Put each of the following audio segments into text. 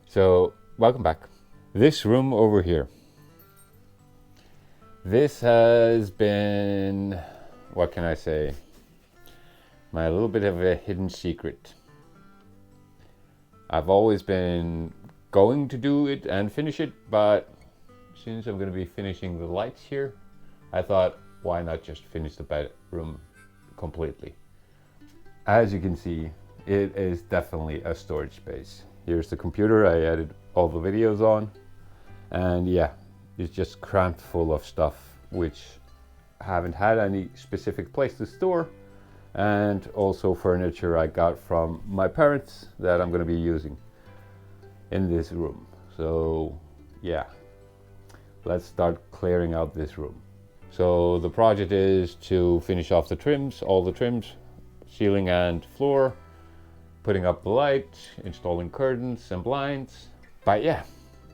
So, welcome back. This room over here. This has been, what can I say, my little bit of a hidden secret. I've always been going to do it and finish it, but since I'm going to be finishing the lights here, I thought, why not just finish the bedroom completely? As you can see, it is definitely a storage space. Here's the computer I edited all the videos on, and yeah, it's just crammed full of stuff which I haven't had any specific place to store, and also furniture I got from my parents that I'm going to be using in this room. So yeah, let's start clearing out this room. So the project is to finish off the trims, all the trims, ceiling and floor, putting up the light, installing curtains and blinds. But yeah,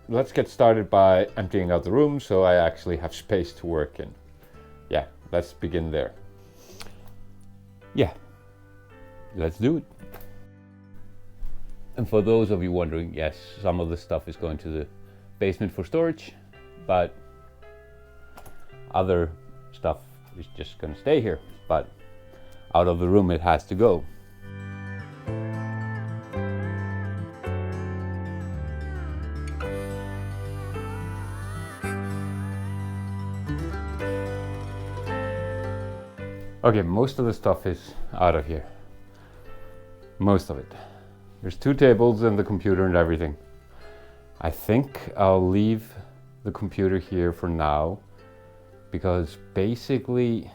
let's get started by emptying out the room so I actually have space to work in. Yeah, let's begin there. Yeah, let's do it. And for those of you wondering, yes, some of the stuff is going to the basement for storage, but other stuff is just gonna stay here, but out of the room it has to go. Okay, most of the stuff is out of here. Most of it. There's 2 tables and the computer and everything. I think I'll leave the computer here for now, because basically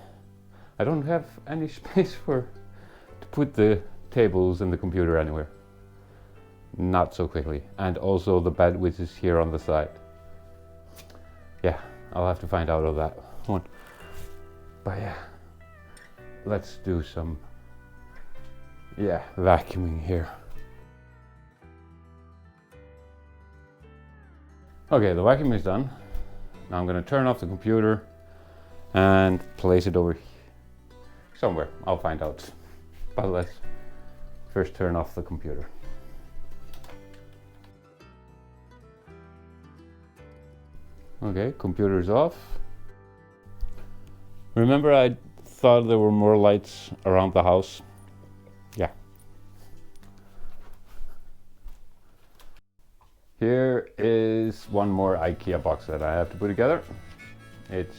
I don't have any space to put the tables and the computer anywhere. Not so quickly. And also the bed, which is here on the side. Yeah, I'll have to find out of that one. But yeah, let's do some vacuuming here. Okay, the vacuum is done. Now I'm gonna turn off the computer and place it over somewhere. I'll find out. But let's first turn off the computer. Okay, computer's off. Remember I thought there were more lights around the house? Yeah. Here is one more IKEA box that I have to put together. It's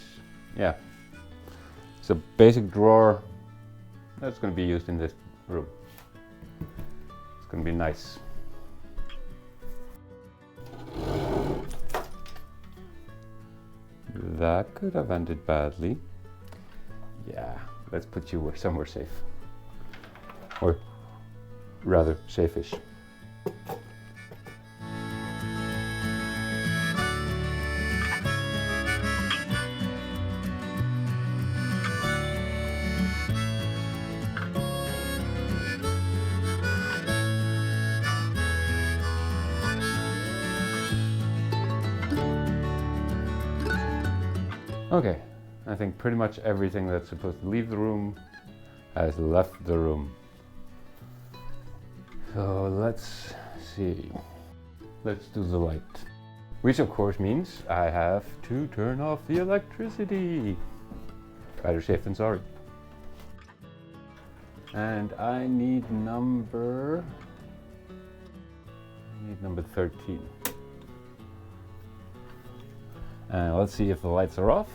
a basic drawer that's going to be used in this room. It's going to be nice. That could have ended badly. Yeah, let's put you somewhere safe. Or rather, safe-ish. Okay, I think pretty much everything that's supposed to leave the room has left the room. So let's see. Let's do the light. Which of course means I have to turn off the electricity. Better safe than sorry. And I need number 13. And let's see if the lights are off,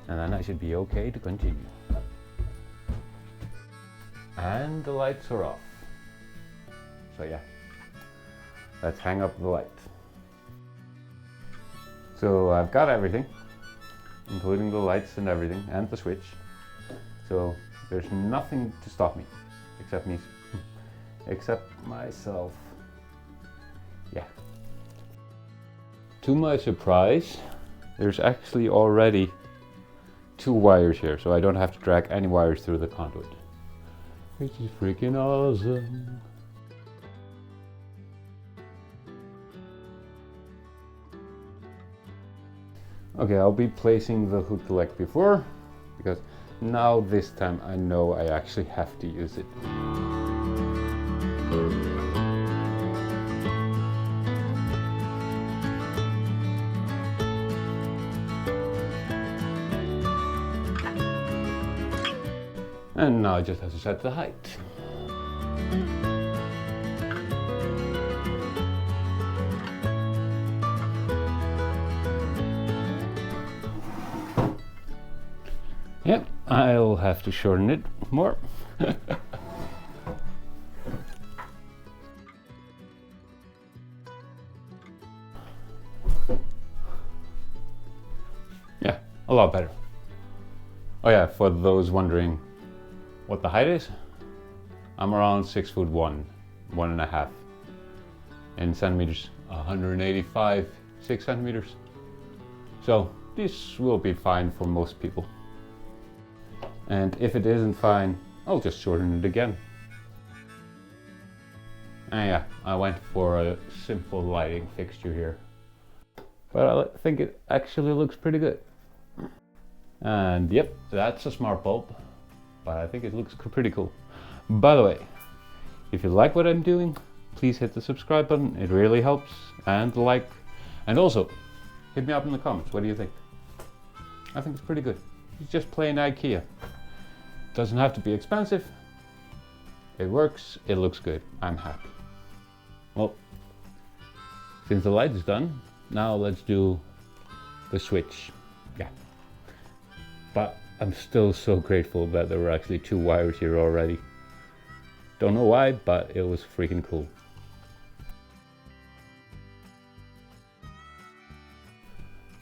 and then I should be okay to continue. And the lights are off. So yeah, let's hang up the light. So I've got everything, including the lights and everything, and the switch. So there's nothing to stop me, except me, except myself. Yeah. To my surprise, there's actually already 2 wires here, so I don't have to drag any wires through the conduit. Which is freaking awesome. Okay, I'll be placing the hook like before, because now this time I know I actually have to use it. And now I just have to set the height. Yep, I'll have to shorten it more. Yeah, a lot better. Oh yeah, for those wondering what the height is, I'm around 6'1", 1.5 in centimeters, 185, 6 centimeters. So this will be fine for most people. And if it isn't fine, I'll just shorten it again. And yeah, I went for a simple lighting fixture here, but I think it actually looks pretty good. And yep, that's a smart bulb, but I think it looks pretty cool. By the way, if you like what I'm doing, please hit the subscribe button, it really helps, and the like, and also hit me up in the comments, what do you think? I think it's pretty good. It's just plain IKEA. Doesn't have to be expensive. It works, it looks good, I'm happy. Well, since the light is done, now let's do the switch. Yeah. But I'm still so grateful that there were actually 2 wires here already. Don't know why, but it was freaking cool.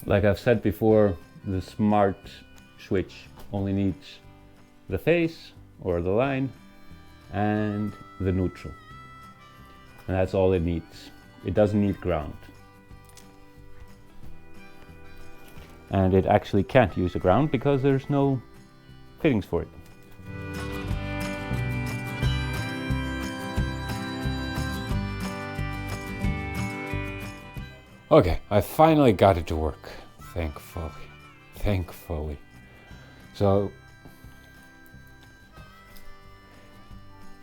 Like I've said before, the smart switch only needs the phase or the line and the neutral. And that's all it needs. It doesn't need ground. And it actually can't use a ground because there's no fittings for it. Okay, I finally got it to work. Thankfully. So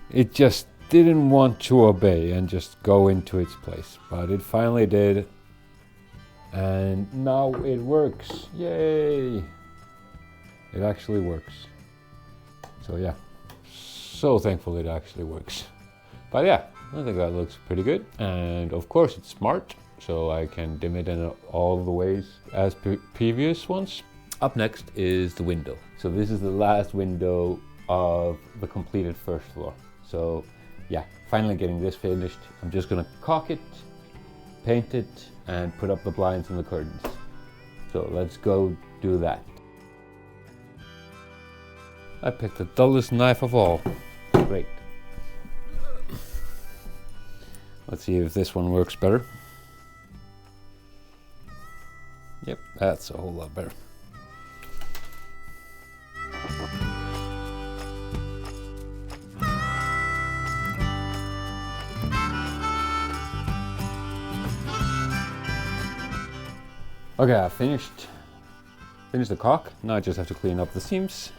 it just didn't want to obey and just go into its place, but it finally did. And now it works. Yay! It actually works. So yeah, so thankful it actually works. But yeah, I think that looks pretty good. And of course it's smart, so I can dim it in all the ways as previous ones. Up next is the window. So this is the last window of the completed first floor. So yeah, finally getting this finished. I'm just gonna caulk it, paint it, and put up the blinds and the curtains. So let's go do that. I picked the dullest knife of all. Great. Let's see if this one works better. Yep, that's a whole lot better. Okay, I finished the caulk. Now I just have to clean up the seams.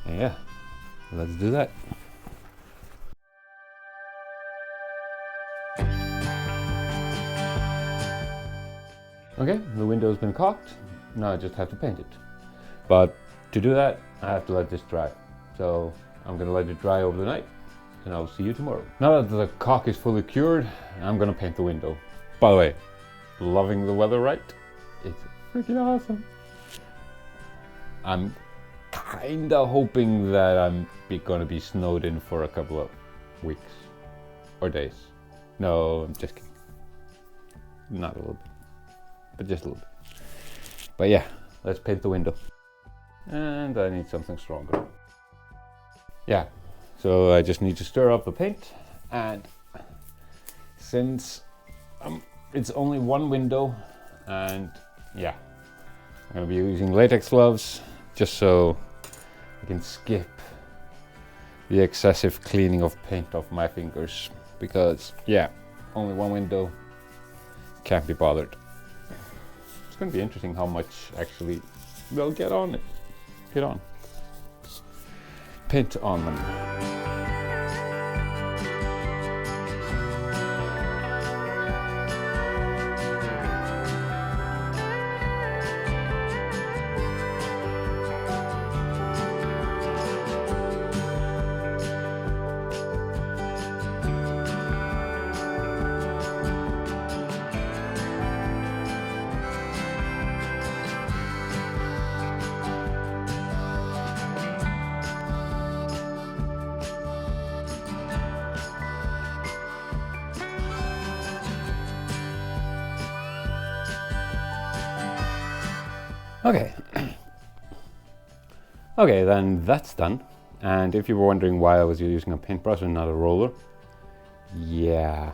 And yeah, let's do that. Okay, the window's been caulked. Now I just have to paint it. But to do that, I have to let this dry. So I'm gonna let it dry over the night, and I'll see you tomorrow. Now that the caulk is fully cured, I'm gonna paint the window. By the way, loving the weather, right? It's freaking awesome. I'm kinda hoping that I'm gonna be snowed in for a couple of weeks or days. No, I'm just kidding. Not a little bit, but just a little bit. But yeah, let's paint the window. And I need something stronger. Yeah, so I just need to stir up the paint, and since it's only one window, and yeah, I'm gonna be using latex gloves just so I can skip the excessive cleaning of paint off my fingers, because yeah, only one window, can't be bothered. It's gonna be interesting how much actually they'll get on it. Paint on them. Okay. Okay, then that's done. And if you were wondering why I was using a paintbrush and not a roller, yeah.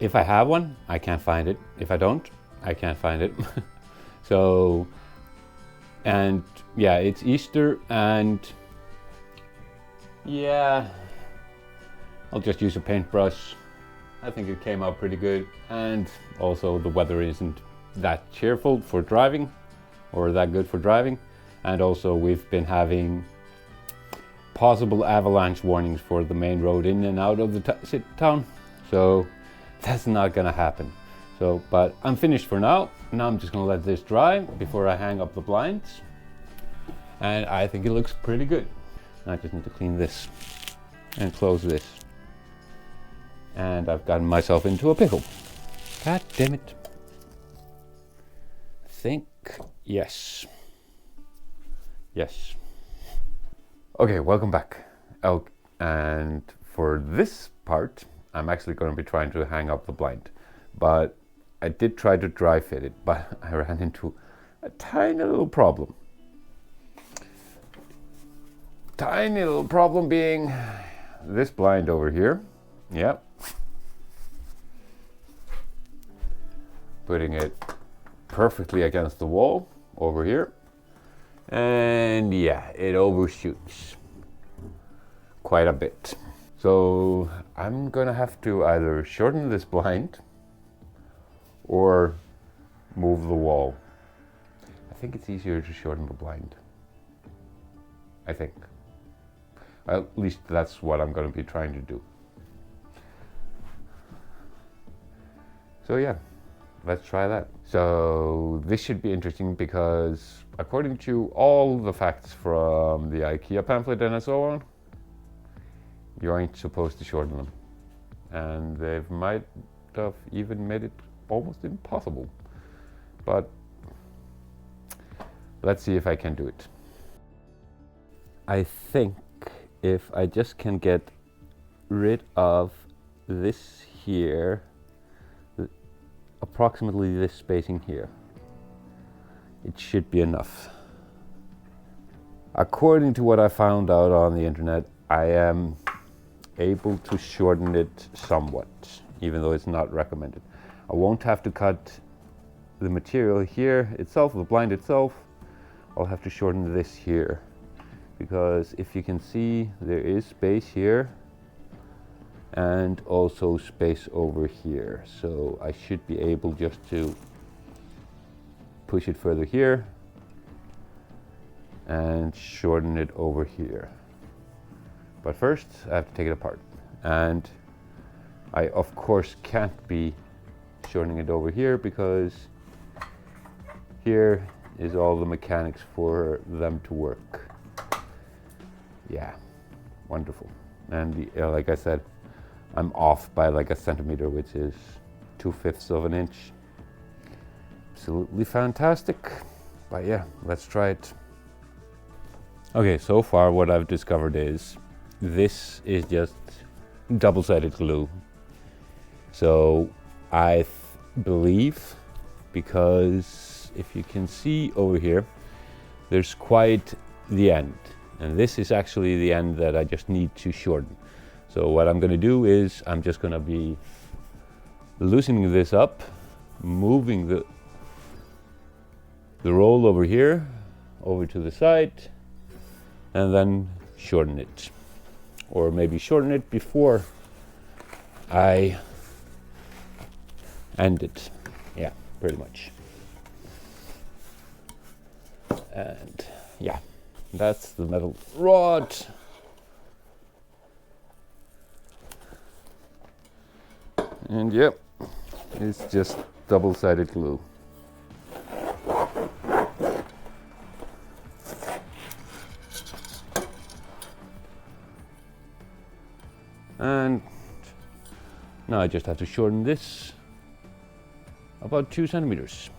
If I have one, I can't find it. If I don't, I can't find it. So, and yeah, it's Easter and yeah, I'll just use a paintbrush. I think it came out pretty good. And also the weather isn't that cheerful for driving or that good for driving. And also we've been having possible avalanche warnings for the main road in and out of the town. So that's not gonna happen. So, but I'm finished for now. Now I'm just gonna let this dry before I hang up the blinds. And I think it looks pretty good. I just need to clean this and close this. And I've gotten myself into a pickle. God damn it. I think, yes. Yes. Okay, welcome back. Oh, and for this part, I'm actually going to be trying to hang up the blind. But I did try to dry fit it, but I ran into a tiny little problem. Tiny little problem being this blind over here. Yep. Putting it perfectly against the wall over here. And yeah, it overshoots quite a bit. So I'm gonna have to either shorten this blind or move the wall. I think it's easier to shorten the blind. I think. At least that's what I'm gonna be trying to do. So yeah, let's try that. So this should be interesting because according to all the facts from the IKEA pamphlet and so on, you ain't supposed to shorten them. And they might have even made it almost impossible. But let's see if I can do it. I think if I just can get rid of this here, approximately this spacing here, it should be enough. According to what I found out on the internet, I am able to shorten it somewhat, even though it's not recommended. I won't have to cut the material here itself, the blind itself. I'll have to shorten this here, because if you can see, there is space here and also space over here. So I should be able just to push it further here and shorten it over here. But first I have to take it apart, and I of course can't be shortening it over here because here is all the mechanics for them to work. Yeah, wonderful. And like I said, I'm off by like a centimeter, which is 2/5 of an inch. Absolutely fantastic. But yeah, let's try it. Okay, so far what I've discovered is this is just double-sided glue. So I believe, because if you can see over here, there's quite the end. And this is actually the end that I just need to shorten. So what I'm gonna do is I'm just gonna be loosening this up, moving the roll over here, over to the side, and then shorten it. Or maybe shorten it before I end it. Yeah, pretty much. And yeah, that's the metal rod. And yep, it's just double-sided glue. And now I just have to shorten this about 2 centimeters.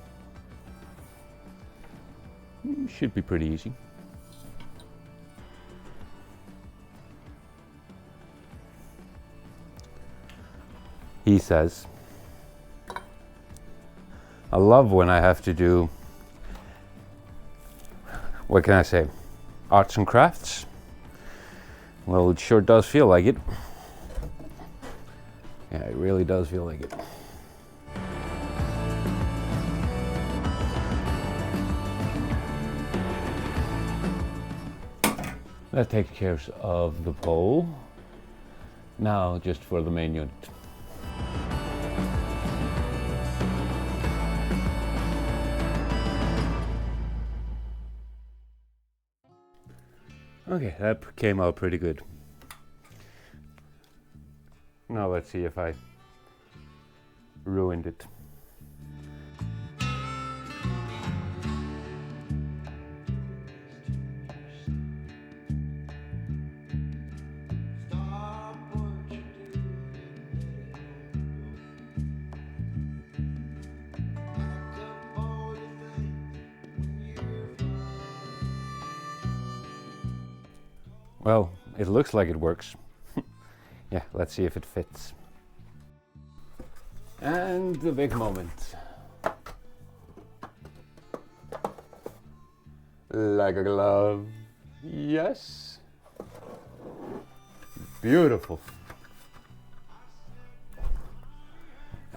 Should be pretty easy. He says, I love when I have to do what can I say? Arts and crafts. Well, it sure does feel like it. Yeah, it really does feel like it. That takes care of the pole. Now just for the main unit. Okay, that came out pretty good. Now let's see if I ruined it. Well, it looks like it works. Yeah, let's see if it fits. And the big moment. Like a glove. Yes. Beautiful.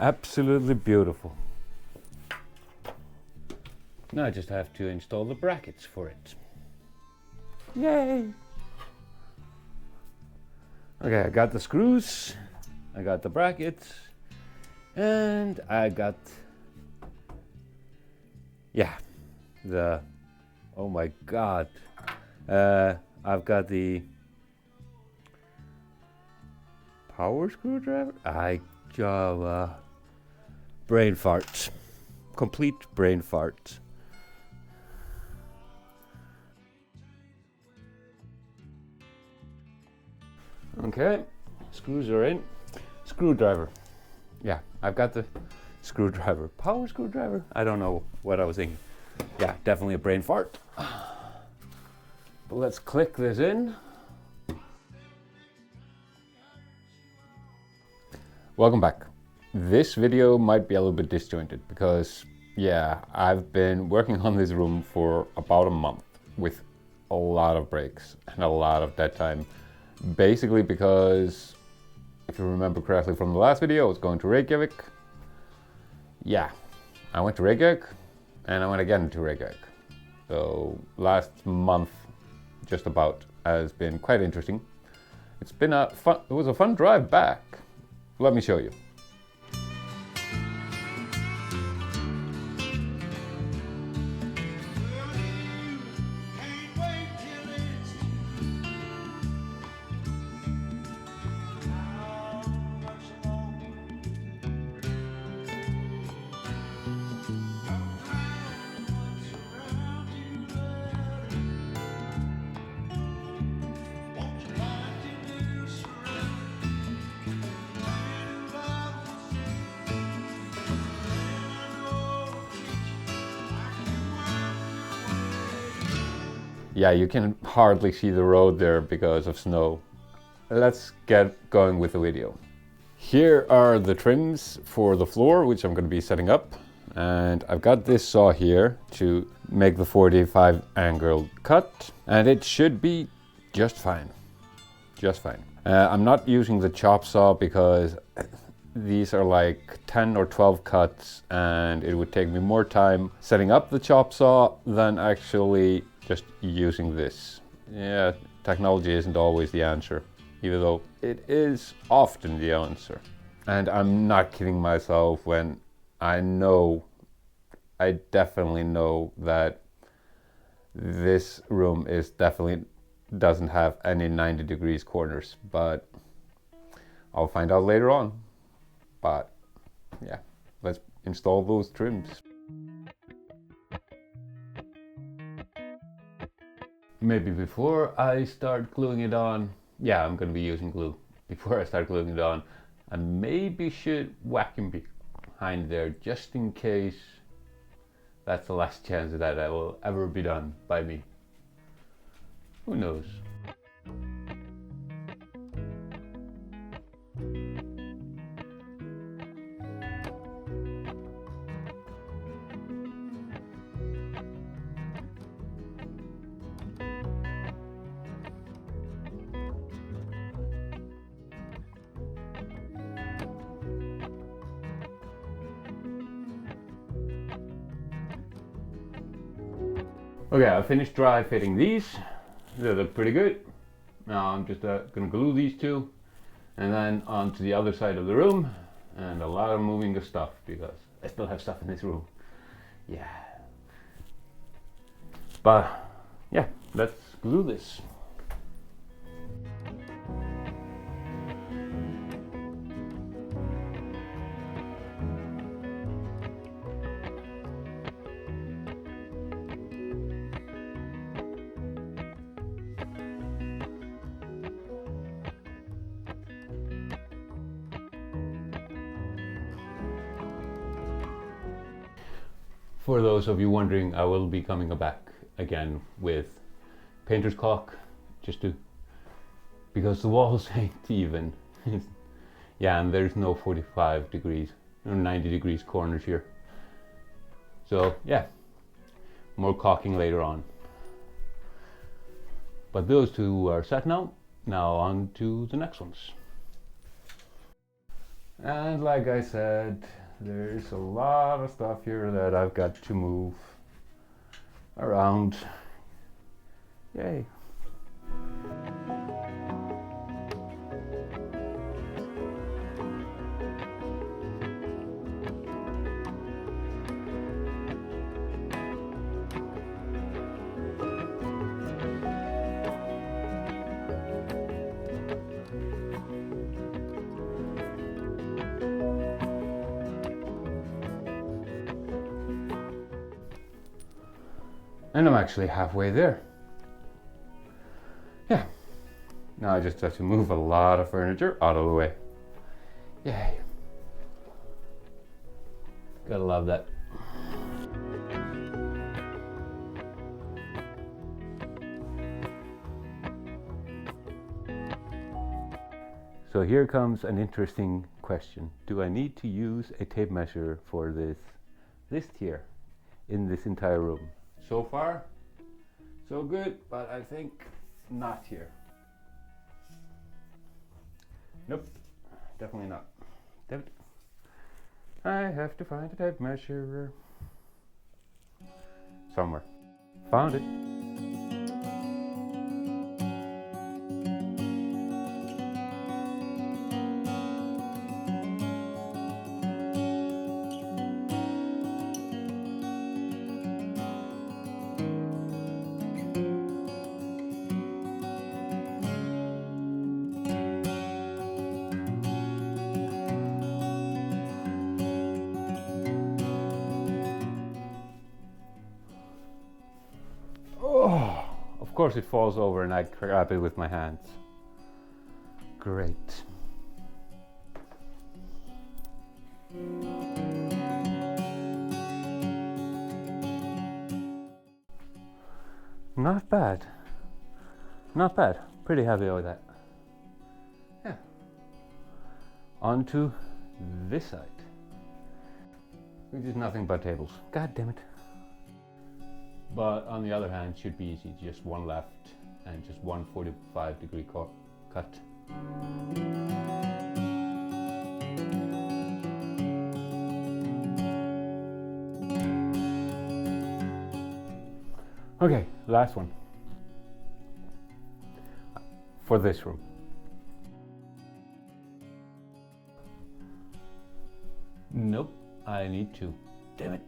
Absolutely beautiful. Now I just have to install the brackets for it. Yay! Okay, I got the screws, I got the brackets, and I got, yeah, oh my god, I've got the power screwdriver. Brain fart, complete brain fart. Okay, screws are in. Screwdriver. Yeah, I've got the screwdriver. Power screwdriver? I don't know what I was thinking. Yeah, definitely a brain fart. But let's click this in. Welcome back. This video might be a little bit disjointed because, yeah, I've been working on this room for about a month with a lot of breaks and a lot of dead time. Basically because, if you remember correctly from the last video, I was going to Reykjavik. Yeah, I went to Reykjavik and I went again to Reykjavik. So last month, just about, has been quite interesting. It's been it was a fun drive back. Let me show you. Yeah, you can hardly see the road there because of snow. Let's get going with the video. Here are the trims for the floor, which I'm going to be setting up. And I've got this saw here to make the 45 angle cut. And it should be just fine. Just fine. I'm not using the chop saw because these are like 10 or 12 cuts and it would take me more time setting up the chop saw than actually just using this. Yeah, technology isn't always the answer, even though it is often the answer. And I'm not kidding myself when I definitely know that this room doesn't have any 90 degrees corners, but I'll find out later on. But yeah, let's install those trims. Maybe before I start gluing it on, yeah, I'm going to be using glue. Before I start gluing it on, I maybe should vacuum behind there just in case that's the last chance that I will ever be done by me. Who knows? Okay, I finished dry fitting these. They look pretty good. Now I'm just gonna glue these two and then onto the other side of the room, and a lot of moving of stuff because I still have stuff in this room. Yeah. But yeah, let's glue this. For those of you wondering, I will be coming back again with painter's caulk, because the walls ain't even. Yeah, and there's no 45 degrees or 90 degrees corners here. So yeah, more caulking later on. But those two are set now. Now on to the next ones. And like I said, there's a lot of stuff here that I've got to move around. Yay. And I'm actually halfway there. Yeah. Now I just have to move a lot of furniture out of the way. Yay. Gotta love that. So here comes an interesting question. Do I need to use a tape measure for this list here in this entire room? So far, so good, but I think not here. Nope, definitely not. Damn it. I have to find a tape measure somewhere. Found it. Oh, of course it falls over and I grab it with my hands. Great. Not bad. Not bad. Pretty happy with that. Yeah. On to this side, which is nothing but tables. God damn it. But on the other hand, should be easy. Just one left and just one 45-degree cut. Okay, last one for this room. Nope, I need to. Damn it.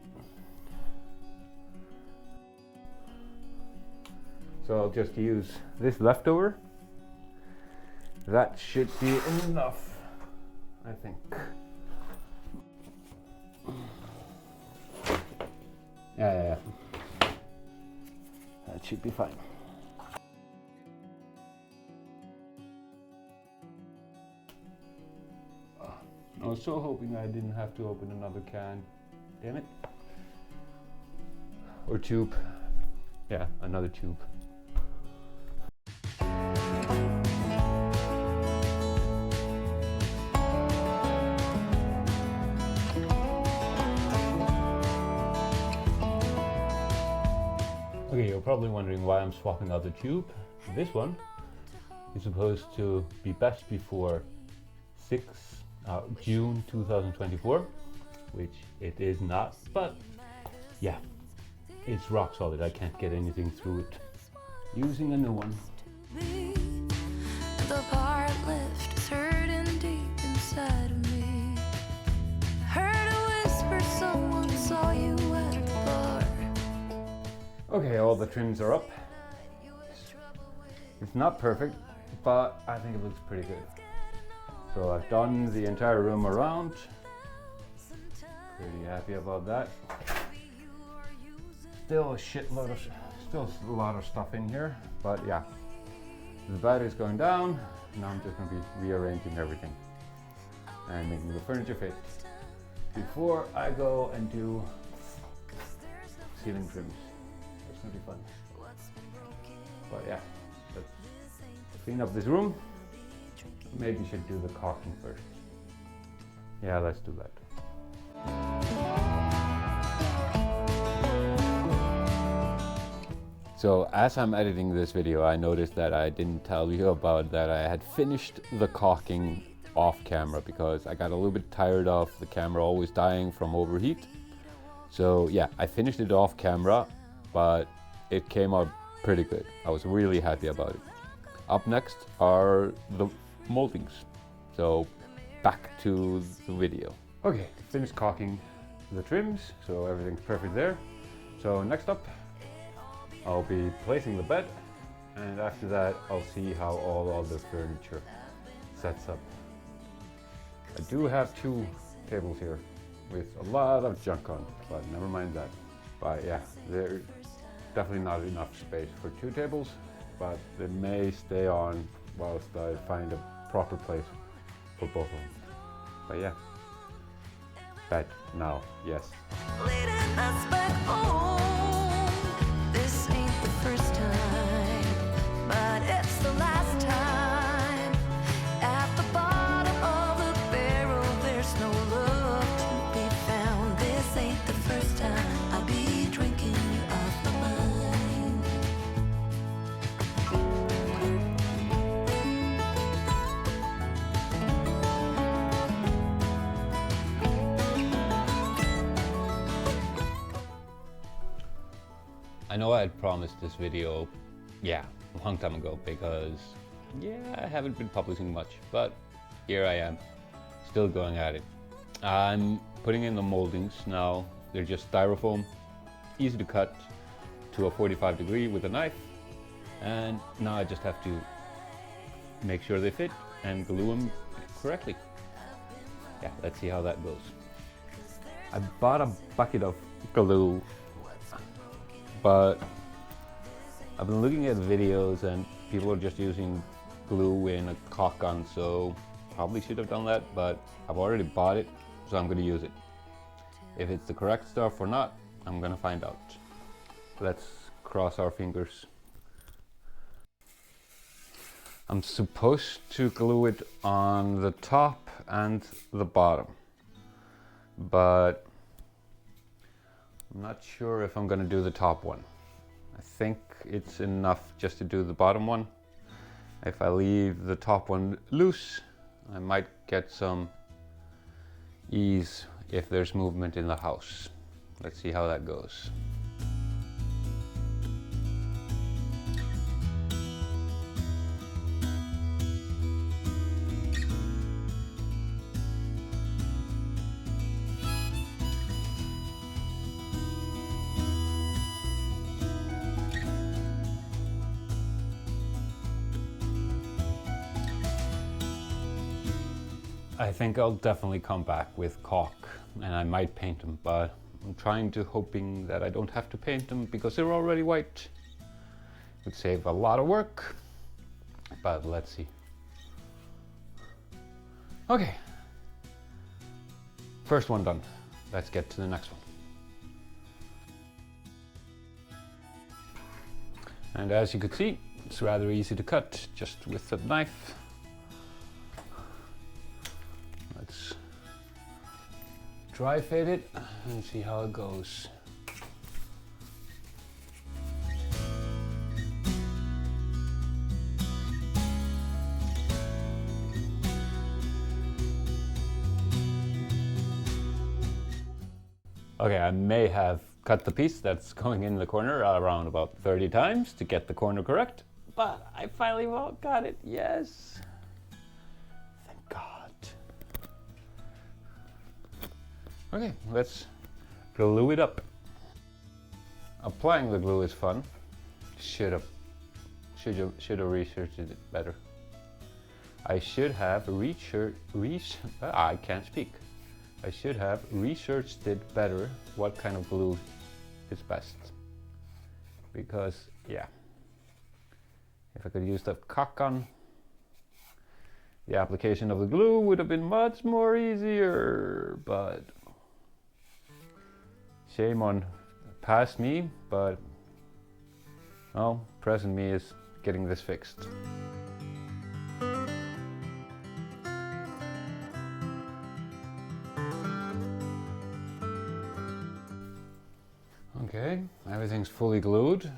So I'll just use this leftover. That should be enough, I think. Yeah. That should be fine. I was so hoping I didn't have to open another can. Damn it. Or tube. Yeah, another tube. Okay, you're probably wondering why I'm swapping out the tube. This one is supposed to be best before June 2024, which it is not, but yeah, it's rock solid. I can't get anything through it. Using a new one. The part left is hurting deep inside of me. Heard a whisper, someone saw you at the bar. Okay, all the trims are up. It's not perfect, but I think it looks pretty good. So I've done the entire room around. Pretty happy about that. Still a lot of stuff in here, but yeah. The bed is going down. Now I'm just going to be rearranging everything and making the furniture fit before I go and do ceiling trims. It's going to be fun. But yeah, let's clean up this room. Maybe should do the caulking first. Yeah, let's do that. So as I'm editing this video, I noticed that I didn't tell you about that I had finished the caulking off camera because I got a little bit tired of the camera always dying from overheat. So yeah, I finished it off camera, but it came out pretty good. I was really happy about it. Up next are the moldings. So back to the video. Okay, finished caulking the trims, so everything's perfect there. So next up, I'll be placing the bed, and after that I'll see how all other furniture sets up. I do have 2 tables here with a lot of junk on, but never mind that. But yeah, there's definitely not enough space for 2 tables, but they may stay on whilst I find a proper place for both of them. But yeah, bed now, yes. Leading us back home. This ain't the first time, but it's the last time. At the bottom of the barrel, there's no love to be found. This ain't the first time I'll be drinking you off my mind. I know I had promised this video, yeah, a long time ago because, yeah, I haven't been publishing much, but here I am, still going at it. I'm putting in the moldings now. They're just styrofoam, easy to cut to a 45 degree with a knife, and now I just have to make sure they fit and glue them correctly. Yeah, let's see how that goes. I bought a bucket of glue, but I've been looking at videos and people are just using glue in a caulk gun, so probably should have done that, but I've already bought it, so I'm going to use it. If it's the correct stuff or not, I'm going to find out. Let's cross our fingers. I'm supposed to glue it on the top and the bottom, but I'm not sure if I'm going to do the top one. I think it's enough just to do the bottom one. If I leave the top one loose, I might get some ease if there's movement in the house. Let's see how that goes. I think I'll definitely come back with caulk and I might paint them, but I'm hoping that I don't have to paint them because they're already white. It would save a lot of work, but let's see. Okay, first one done. Let's get to the next one. And as you could see, it's rather easy to cut just with a knife. Let's dry fade it and see how it goes. Okay, I may have cut the piece that's going in the corner around about 30 times to get the corner correct. But I finally got it, yes. Thank God. Okay, let's glue it up. Applying the glue is fun. Should have researched it better. I should have I can't speak. I should have researched it better what kind of glue is best. Because yeah, if I could use the kakan, the application of the glue would have been much more easier, but shame on past me, but well, present me is getting this fixed. Okay, everything's fully glued.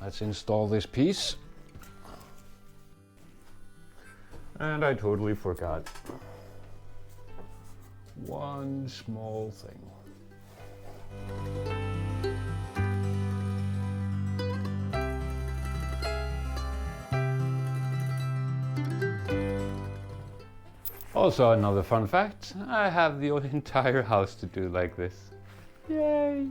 Let's install this piece. And I totally forgot one small thing. Also, another fun fact, I have the entire house to do like this. Yay!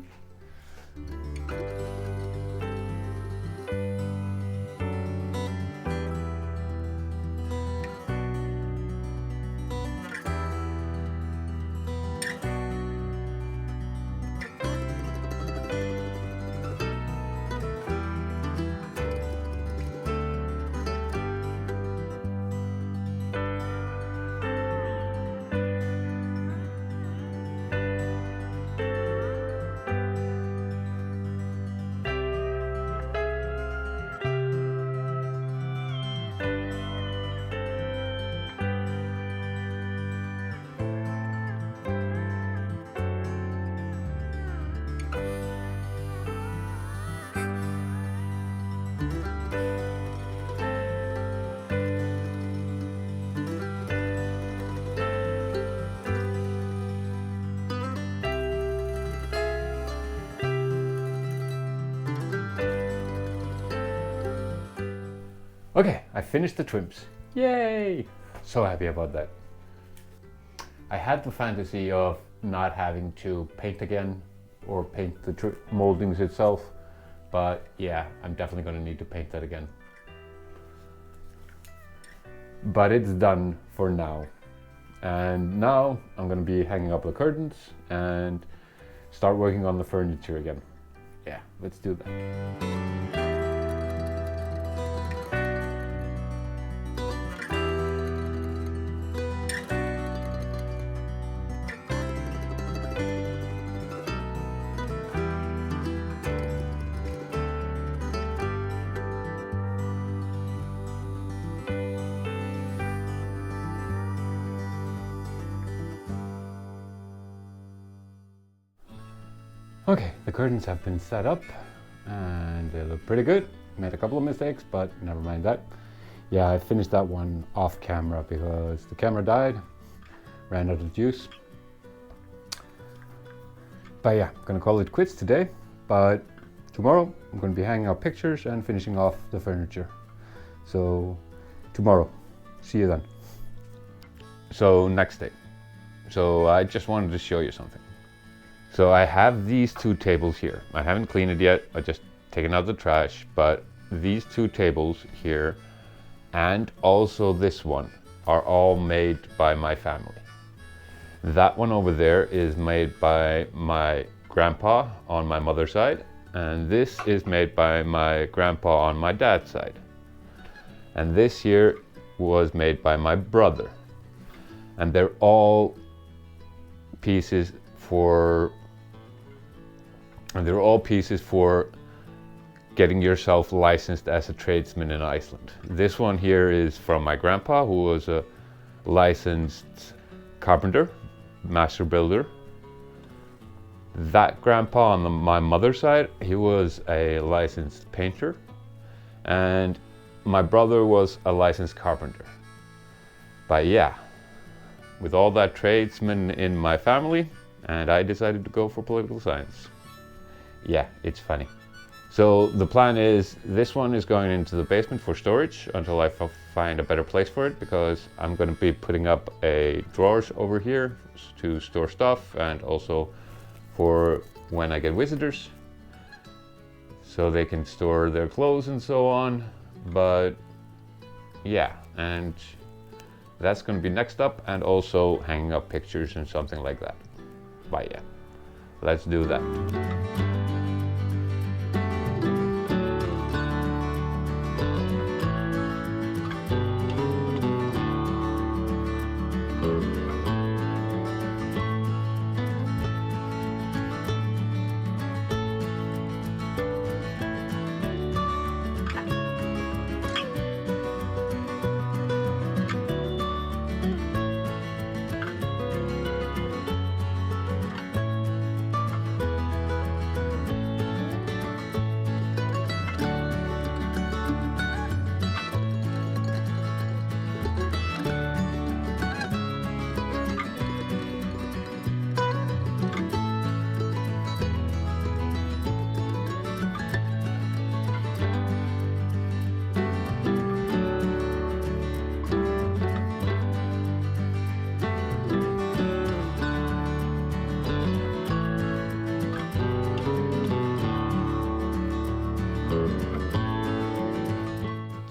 Okay, I finished the trims. Yay! So happy about that. I had the fantasy of not having to paint again or paint the moldings itself, but yeah, I'm definitely going to need to paint that again. But it's done for now. And now I'm going to be hanging up the curtains and start working on the furniture again. Yeah, let's do that. Okay, the curtains have been set up and they look pretty good. Made a couple of mistakes, but never mind that. Yeah, I finished that one off camera because the camera died, ran out of juice. But yeah, I'm gonna call it quits today, but tomorrow I'm gonna be hanging out pictures and finishing off the furniture. So tomorrow, see you then. So next day. So I just wanted to show you something. So I have these two tables here. I haven't cleaned it yet, I just taken out the trash, but these two tables here and also this one are all made by my family. That one over there is made by my grandpa on my mother's side, and this is made by my grandpa on my dad's side. And this here was made by my brother. And they're all pieces for getting yourself licensed as a tradesman in Iceland. This one here is from my grandpa, who was a licensed carpenter, master builder. That grandpa on my mother's side, he was a licensed painter, and my brother was a licensed carpenter. But yeah, with all that tradesmen in my family, and I decided to go for political science. Yeah, it's funny. So the plan is this one is going into the basement for storage until I find a better place for it, because I'm going to be putting up a drawers over here to store stuff, and also for when I get visitors so they can store their clothes and so on. But yeah, and that's going to be next up, and also hanging up pictures and something like that. But yeah, let's do that.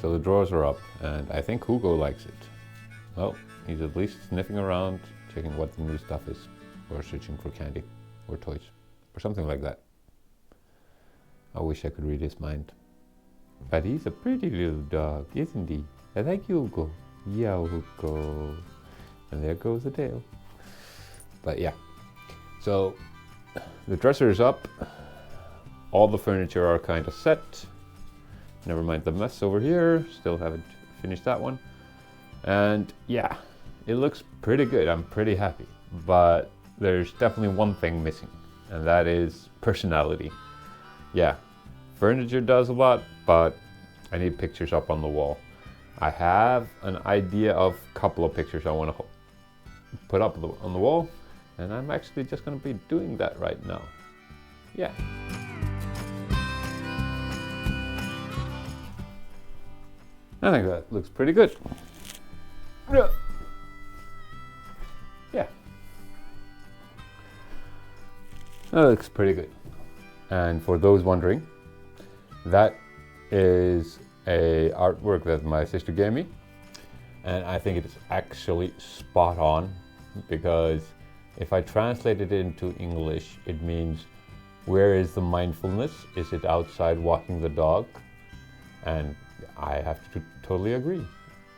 So the drawers are up, and I think Hugo likes it. Well, he's at least sniffing around, checking what the new stuff is, or searching for candy, or toys, or something like that. I wish I could read his mind. But he's a pretty little dog, isn't he? I like Hugo. Yeah, Hugo. And there goes the tail. But yeah, so the dresser is up. All the furniture are kind of set. Never mind the mess over here, still haven't finished that one. And yeah, it looks pretty good, I'm pretty happy. But there's definitely one thing missing, and that is personality. Yeah, furniture does a lot, but I need pictures up on the wall. I have an idea of a couple of pictures I want to put up on the wall, and I'm actually just going to be doing that right now. Yeah. I think that looks pretty good. Yeah. That looks pretty good. And for those wondering, that is a artwork that my sister gave me. And I think it is actually spot on, because if I translate it into English, it means, where is the mindfulness? Is it outside walking the dog? And I have to totally agree.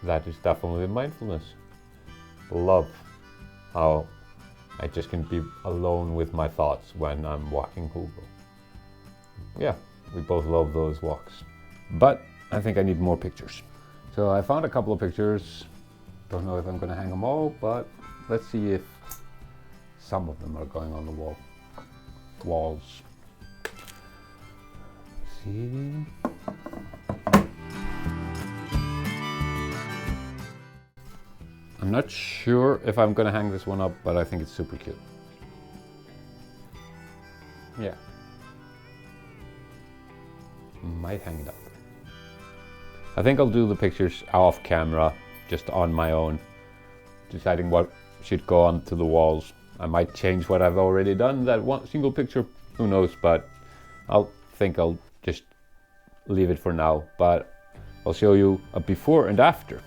That is definitely mindfulness. Love how I just can be alone with my thoughts when I'm walking Hugo. Yeah, we both love those walks. But I think I need more pictures. So I found a couple of pictures. Don't know if I'm gonna hang them all, but let's see if some of them are going on the walls. Let's see. I'm not sure if I'm gonna hang this one up, but I think it's super cute. Yeah. Might hang it up. I think I'll do the pictures off camera, just on my own, deciding what should go onto the walls. I might change what I've already done, that one single picture, who knows, but I'll just leave it for now. But I'll show you a before and after.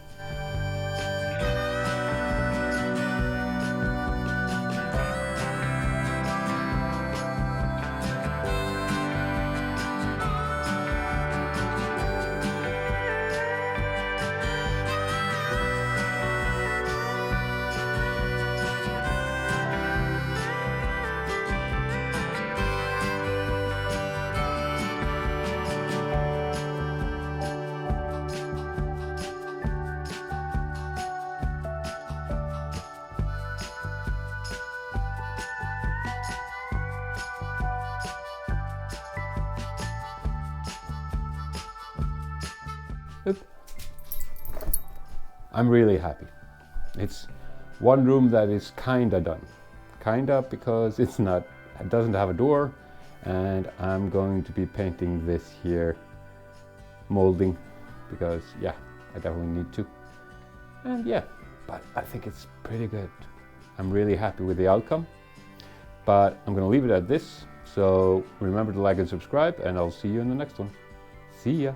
I'm really happy. It's one room that is kinda done. kinda, because it doesn't have a door, and I'm going to be painting this here molding because yeah, I definitely need to. And yeah, but I think it's pretty good. I'm really happy with the outcome, but I'm gonna leave it at this. So remember to like and subscribe, and I'll see you in the next one. See ya.